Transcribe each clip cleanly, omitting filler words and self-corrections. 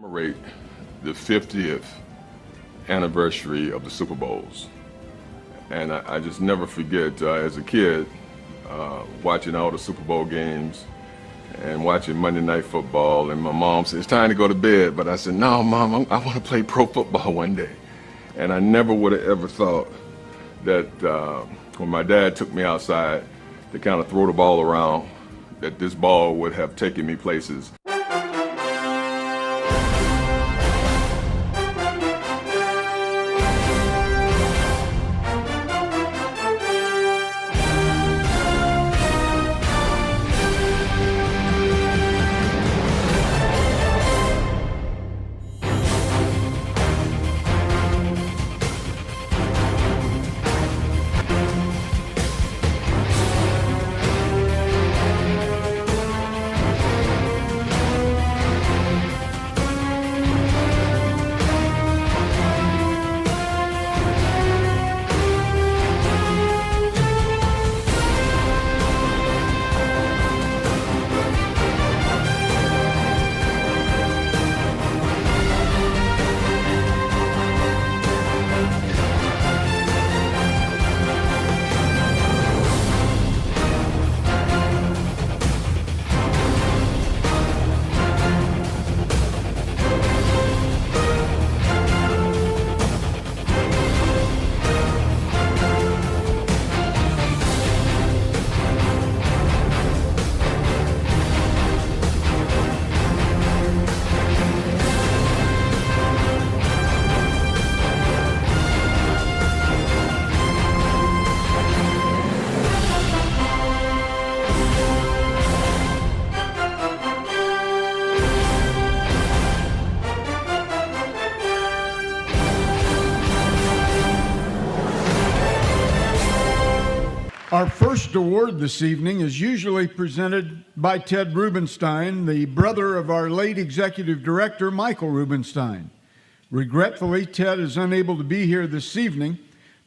Commemorate the 50th anniversary of the Super Bowls. And I just never forget, as a kid, watching all the Super Bowl games and watching Monday Night Football, and my mom said, "It's time to go to bed." But I said, "No, Mom, I want to play pro football one day." And I never would have ever thought that when my dad took me outside to kind of throw the ball around, that this ball would have taken me places. Our first award this evening is usually presented by Ted Rubenstein, the brother of our late executive director, Michael Rubenstein. Regretfully, Ted is unable to be here this evening,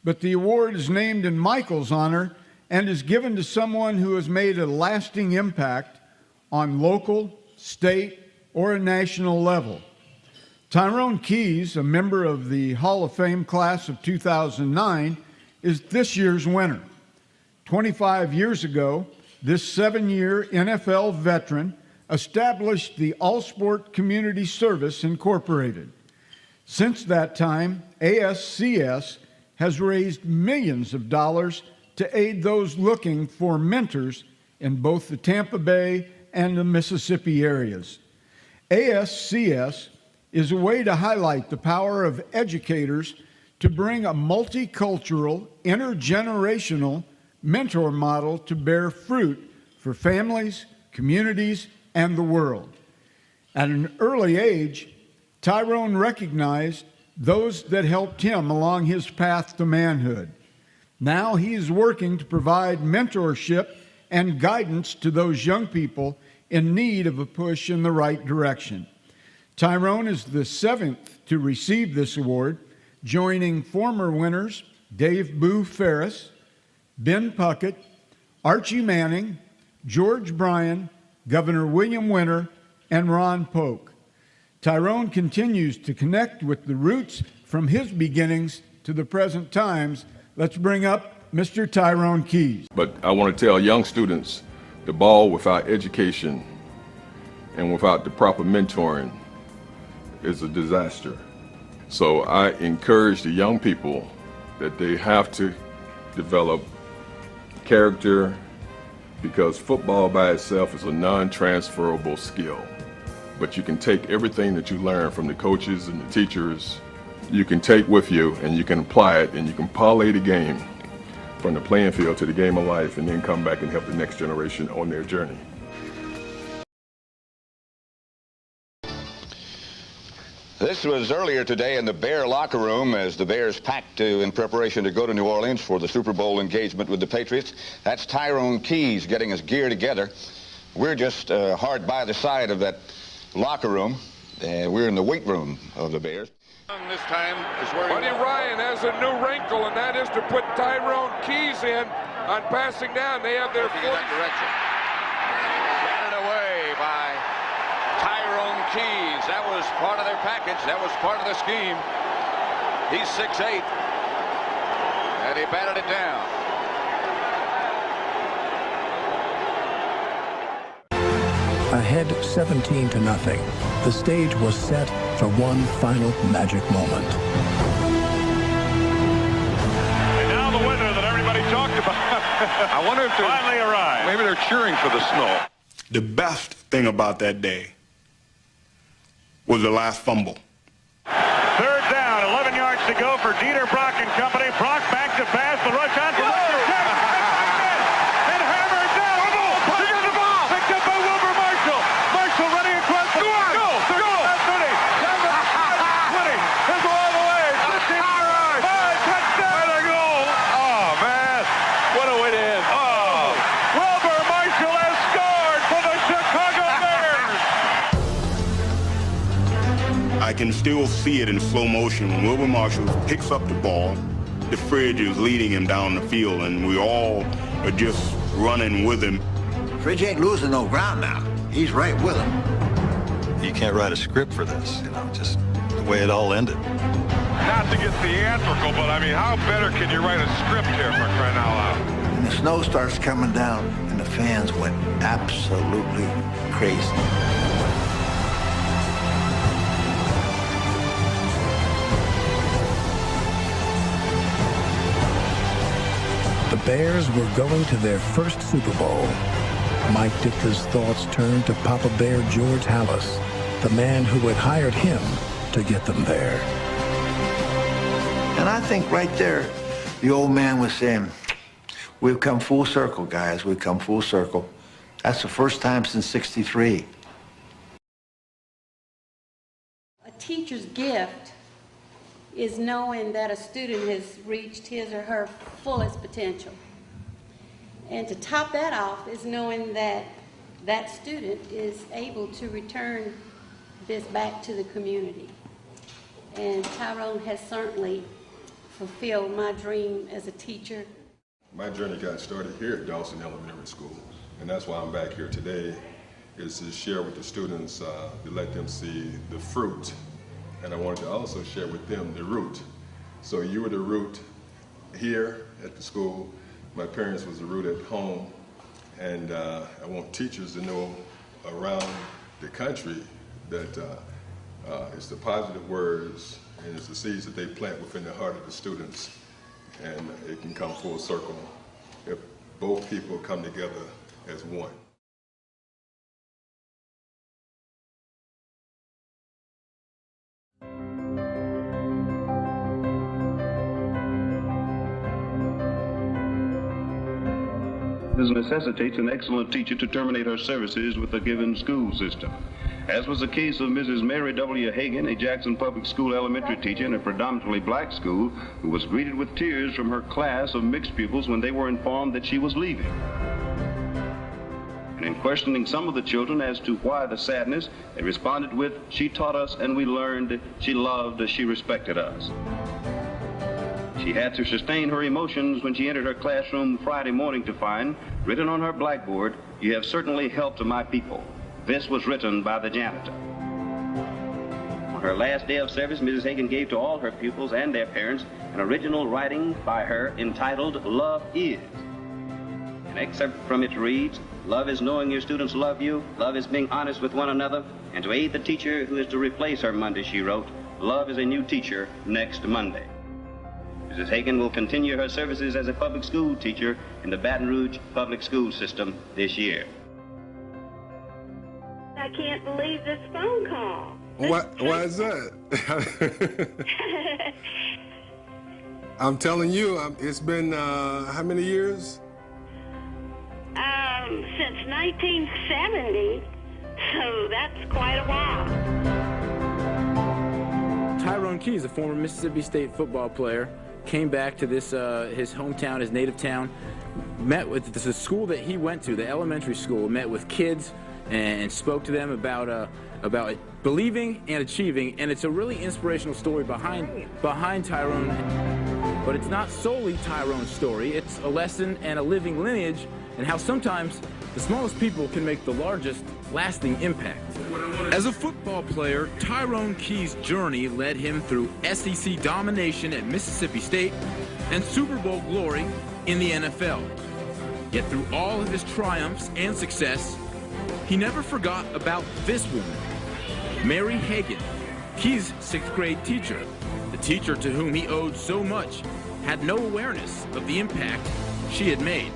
but the award is named in Michael's honor and is given to someone who has made a lasting impact on local, state, or a national level. Tyrone Keys, a member of the Hall of Fame class of 2009, is this year's winner. 25 years ago, this 7-year NFL veteran established the All-Sport Community Service Incorporated. Since that time, ASCS has raised millions of dollars to aid those looking for mentors in both the Tampa Bay and the Mississippi areas. ASCS is a way to highlight the power of educators to bring a multicultural, intergenerational mentor model to bear fruit for families, communities, and the world. At an early age, Tyrone recognized those that helped him along his path to manhood. Now he is working to provide mentorship and guidance to those young people in need of a push in the right direction. Tyrone is the 7th to receive this award, joining former winners Dave Boo Ferris, Ben Puckett, Archie Manning, George Bryan, Governor William Winter, and Ron Polk. Tyrone continues to connect with the roots from his beginnings to the present times. Let's bring up Mr. Tyrone Keys. But I want to tell young students, the ball without education and without the proper mentoring is a disaster. So I encourage the young people that they have to develop character, because football by itself is a non-transferable skill. But you can take everything that you learn from the coaches and the teachers, you can take with you and you can apply it, and you can parlay the game from the playing field to the game of life, and then come back and help the next generation on their journey. This was earlier today in the Bear locker room as the Bears packed in preparation to go to New Orleans for the Super Bowl engagement with the Patriots. That's Tyrone Keys getting his gear together. We're just hard by the side of that locker room. We're in the weight room of the Bears. This time is where Buddy Ryan has a new wrinkle, and that is to put Tyrone Keys in on passing down. They have their full direction. Batted away by Tyrone Keys. That was was part of their package. That was part of the scheme. He's 6'8", and he batted it down. Ahead 17-0, the stage was set for one final magic moment. And now the winner that everybody talked about. I wonder if they're finally arrived. Maybe they're cheering for the snow. The best thing about that day was the last fumble. Third down, 11 yards to go for Dieter Brock and company. Brock back to pass, the rush on for number 10. And hammered down. He got the ball. Picked up by Wilbur Marshall. Marshall running across the goal. 30, 20. Down to 20. He'll go all the way. 15. 5. Touchdown. What a goal. Oh, man. What a way to end. Oh. Wilbur Marshall has scored for the Chicago Bears. I can still see it in slow motion when Wilbur Marshall picks up the ball. The Fridge is leading him down the field, and we all are just running with him. Fridge ain't losing no ground now. He's right with him. You can't write a script for this, just the way it all ended. Not to get theatrical, but I mean, how better can you write a script here for crying out loud? And the snow starts coming down, and the fans went absolutely crazy. The Bears were going to their first Super Bowl. Mike Ditka's thoughts turned to Papa Bear George Halas, the man who had hired him to get them there. And I think right there, the old man was saying, we've come full circle, guys. We've come full circle. That's the first time since '63. A teacher's gift is knowing that a student has reached his or her fullest potential. And to top that off is knowing that that student is able to return this back to the community. And Tyrone has certainly fulfilled my dream as a teacher. My journey got started here at Dawson Elementary School, and that's why I'm back here today, is to share with the students, to let them see the fruit. And I wanted to also share with them the root. So you were the root here at the school. My parents was the root at home. And I want teachers to know around the country that it's the positive words and it's the seeds that they plant within the heart of the students. And it can come full circle if both people come together as one. This necessitates an excellent teacher to terminate her services with a given school system. As was the case of Mrs. Mary W. Hagan, a Jackson Public School elementary teacher in a predominantly black school, who was greeted with tears from her class of mixed pupils when they were informed that she was leaving. And in questioning some of the children as to why the sadness, they responded with, "She taught us and we learned, she loved, she respected us." She had to sustain her emotions when she entered her classroom Friday morning to find, written on her blackboard, "You have certainly helped my people." This was written by the janitor. On her last day of service, Mrs. Hagan gave to all her pupils and their parents an original writing by her entitled "Love Is." An excerpt from it reads, "Love is knowing your students love you. Love is being honest with one another. And to aid the teacher who is to replace her Monday," she wrote, "Love is a new teacher next Monday." Mrs. Hagan will continue her services as a public school teacher in the Baton Rouge public school system this year. I can't believe this phone call. Why is that? I'm telling you, it's been how many years? Since 1970, so that's quite a while. Tyrone Keys, a former Mississippi State football player, came back to this his hometown, his native town, met with the school that he went to, the elementary school, met with kids and spoke to them about believing and achieving, and it's a really inspirational story behind Tyrone. But it's not solely Tyrone's story, it's a lesson and a living lineage and how sometimes the smallest people can make the largest lasting impact. As a football player, Tyrone Keys' journey led him through SEC domination at Mississippi State and Super Bowl glory in the NFL. Yet through all of his triumphs and success, he never forgot about this woman, Mary Hagan, Keys' 6th grade teacher. The teacher to whom he owed so much had no awareness of the impact she had made.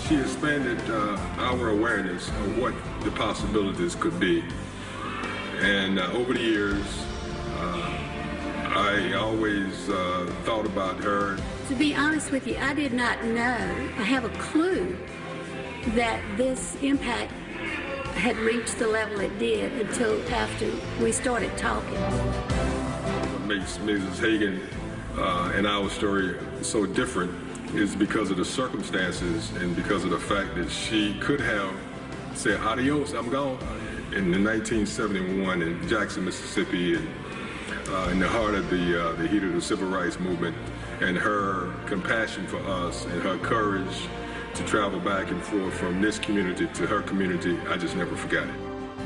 She expanded our awareness of what the possibilities could be. And over the years, I always thought about her. To be honest with you, I did not know, I have a clue that this impact had reached the level it did until after we started talking. What makes Mrs. Hagan and our story so different is because of the circumstances and because of the fact that she could have said, adios, I'm gone. In 1971 in Jackson, Mississippi, and in the heart of the heat of the civil rights movement, and her compassion for us and her courage to travel back and forth from this community to her community, I just never forgot it.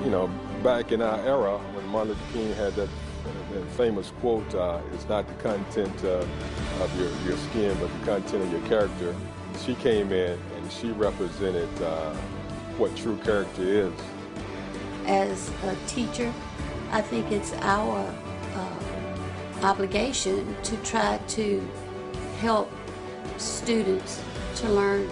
You know, back in our era, when Martin Luther King had that famous quote, it's not the content of your skin, but the content of your character. She came in and she represented what true character is. As a teacher, I think it's our obligation to try to help students to learn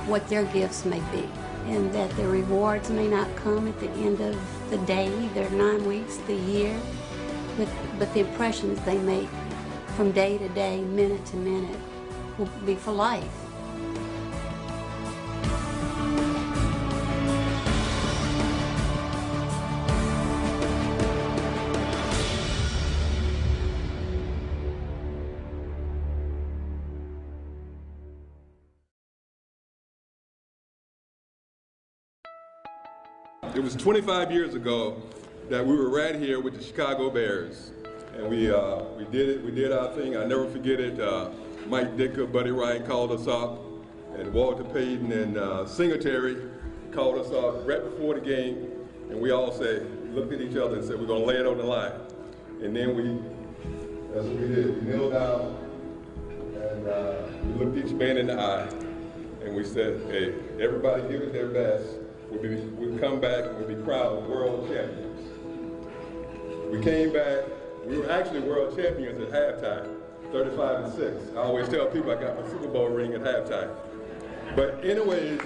what their gifts may be, and that the rewards may not come at the end of the day, their 9 weeks, the year, but the impressions they make from day to day, minute to minute, will be for life. It was 25 years ago that we were right here with the Chicago Bears, and we did it. We did our thing. I never forget it. Mike Dicker, Buddy Ryan called us up, and Walter Payton and Singletary called us up right before the game, and we all looked at each other and said, we're going to lay it on the line. And then that's what we did. We knelt down, and we looked each man in the eye, and we said, hey, everybody give it their best. We'd come back and we'd be crowned world champions. We came back, we were actually world champions at halftime, 35-6. I always tell people I got my Super Bowl ring at halftime. But anyways,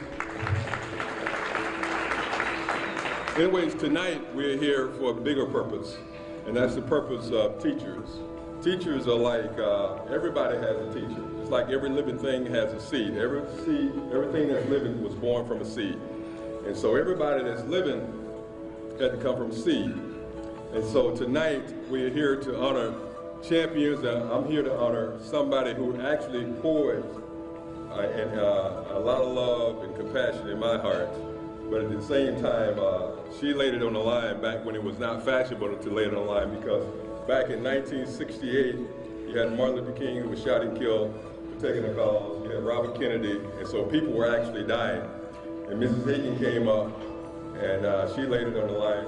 tonight we're here for a bigger purpose, and that's the purpose of teachers. Teachers are like, everybody has a teacher. It's like every living thing has a seed. Everything that's living was born from a seed. And so everybody that's living had to come from seed. And so tonight we're here to honor champions. I'm here to honor somebody who actually poured a lot of love and compassion in my heart. But at the same time, she laid it on the line back when it was not fashionable to lay it on the line, because back in 1968, you had Martin Luther King, who was shot and killed for taking the cause. You had Robert Kennedy, and so people were actually dying. And Mrs. Hagan came up, and she laid it on the line.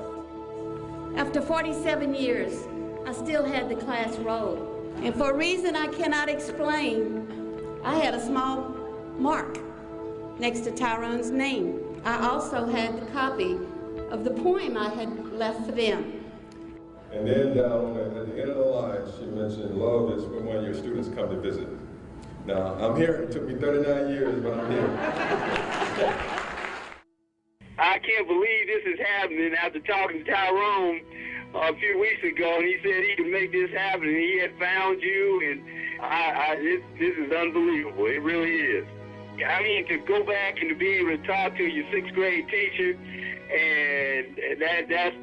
After 47 years, I still had the class roll. And for a reason I cannot explain, I had a small mark next to Tyrone's name. I also had the copy of the poem I had left for them. And then down at the end of the line, she mentioned, love is when one of your students come to visit. Now, I'm here. It took me 39 years, but I'm here. I can't believe this is happening after talking to Tyrone a few weeks ago, and he said he could make this happen, and he had found you, and this is unbelievable. It really is. I mean, to go back and to be able to talk to your 6th grade teacher, and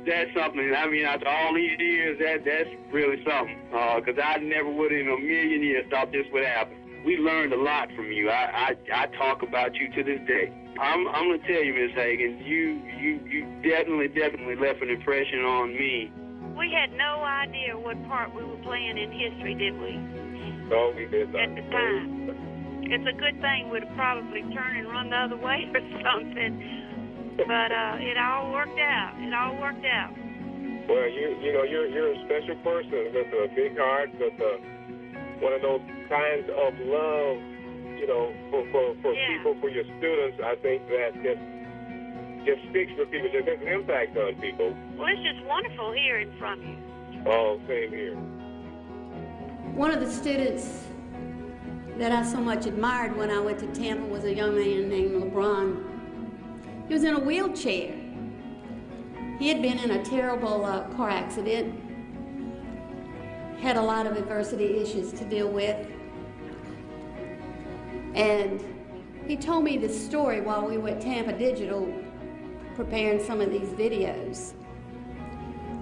that's something. I mean, after all these years, that's really something, because I never would in a million years thought this would happen. We learned a lot from you. I talk about you to this day. I'm going to tell you, Miss Hagan, you definitely left an impression on me. We had no idea what part we were playing in history, did we? No, we did not. At the time. It's a good thing we'd have probably turned and run the other way or something. But it all worked out. It all worked out. Well, you're a special person with a big heart, with one of those kinds of love, for people, for your students. I think that just speaks for people, just has an impact on people. Well, it's just wonderful hearing from you. Oh, same here. One of the students that I so much admired when I went to Tampa was a young man named LeBron. He was in a wheelchair. He had been in a terrible car accident, had a lot of adversity issues to deal with, and he told me this story while we were at Tampa Digital preparing some of these videos,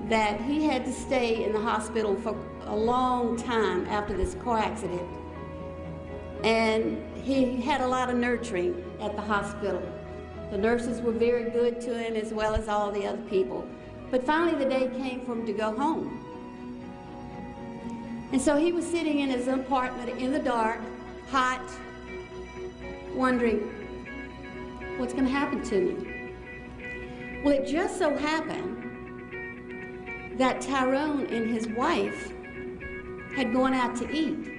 that he had to stay in the hospital for a long time after this car accident. And he had a lot of nurturing at the hospital. The nurses were very good to him, as well as all the other people. But finally the day came for him to go home. And so he was sitting in his apartment in the dark, hot, wondering, what's going to happen to me? Well, it just so happened that Tyrone and his wife had gone out to eat.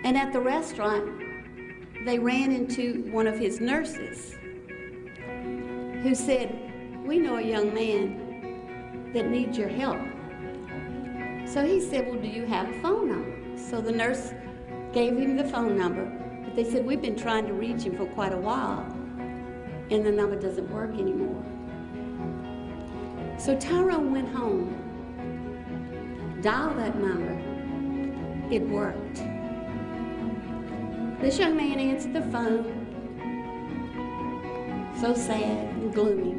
And at the restaurant, they ran into one of his nurses who said, we know a young man that needs your help. So he said, well, do you have a phone number? So the nurse gave him the phone number, but they said, we've been trying to reach him for quite a while, and the number doesn't work anymore. So Tyrone went home, dialed that number, it worked. This young man answered the phone, so sad and gloomy.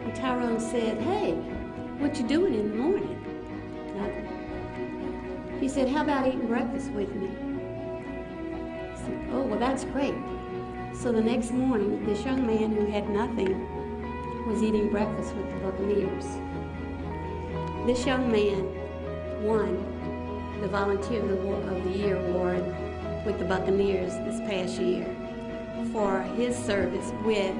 And Tyrone said, hey, what you doing in the morning? Nothing. He said, how about eating breakfast with me? I said, oh, well, that's great. So the next morning, this young man who had nothing was eating breakfast with the Buccaneers. This young man won the Volunteer of the Year award with the Buccaneers this past year for his service with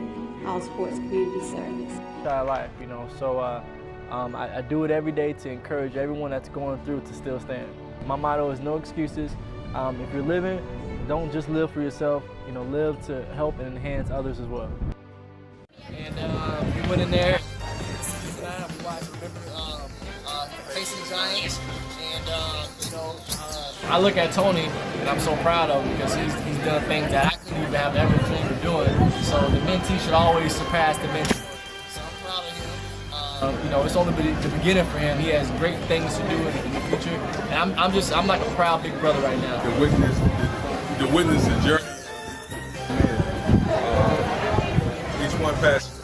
All Sports Community Service. Our life, so I do it every day to encourage everyone that's going through to still stand. My motto is no excuses. If you're living, don't just live for yourself, live to help and enhance others as well. And we went in there tonight, we watched facing the Giants, and I look at Tony and I'm so proud of him because he's done things that I couldn't even have ever dreamed of doing. So the mentee should always surpass the mentee. So I'm proud of him. It's only the beginning for him. He has great things to do in the future, and I'm like a proud big brother right now. To witness the journey. Each one passes